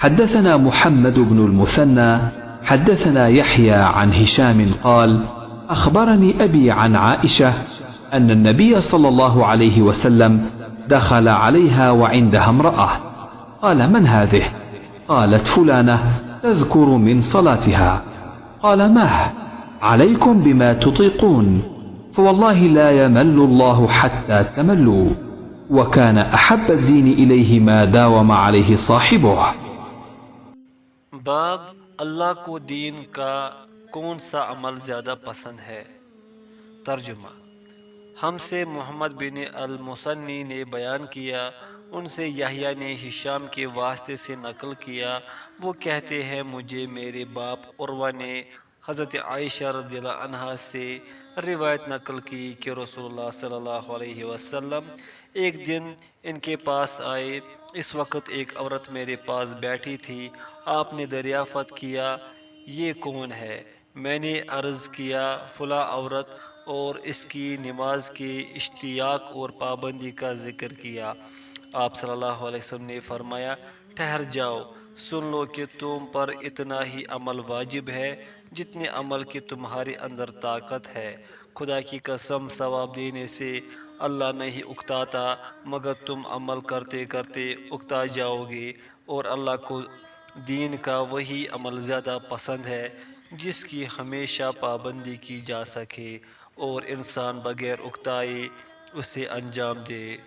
حدثنا محمد بن المثنى حدثنا يحيى عن هشام قال أخبرني أبي عن عائشة أن النبي صلى الله عليه وسلم دخل عليها وعندها امرأة. قال من هذه؟ قالت فلانة تذكر من صلاتها. قال مه عليكم بما تطيقون، فوالله لا يمل الله حتى تملوا، وكان أحب الدين إليه ما داوم عليه صاحبه. बाब अल्लाह को दीन का कौन सा अमल ज़्यादा पसंद है। तर्जुमा। हमसे मोहम्मद बिन अल-मुसन्नी ने बयान किया, उनसे यहया ने हिशाम के वास्ते से नकल किया, वो कहते हैं मुझे मेरे बाप उर्वा ने हज़रत आयशा रज़ियल्लाहु अन्हा से रिवायत नकल की कि रसूलुल्लाह सल्लल्लाहु अलैहि वसल्लम एक दिन इनके पास आए। इस वक्त एक औरत मेरे पास बैठी थी। आपने दरियाफ़त किया, ये कौन है? मैंने अर्ज़ किया, फ़ुला औरत, और इसकी नमाज के इश्तियाक और पाबंदी का ज़िक्र किया। आप सल्लल्लाहु अलैहि वसल्लम ने फरमाया, ठहर जाओ, सुन लो कि तुम पर इतना ही अमल वाजिब है जितने अमल की तुम्हारे अंदर ताकत है। खुदा की कसम, सवाब देने से अल्लाह नहीं उकताता, मगर तुम अमल करते करते उकता जाओगे। और अल्लाह को दीन का वही अमल ज़्यादा पसंद है जिसकी हमेशा पाबंदी की जा सके और इंसान बगैर उकताए उसे अंजाम दे।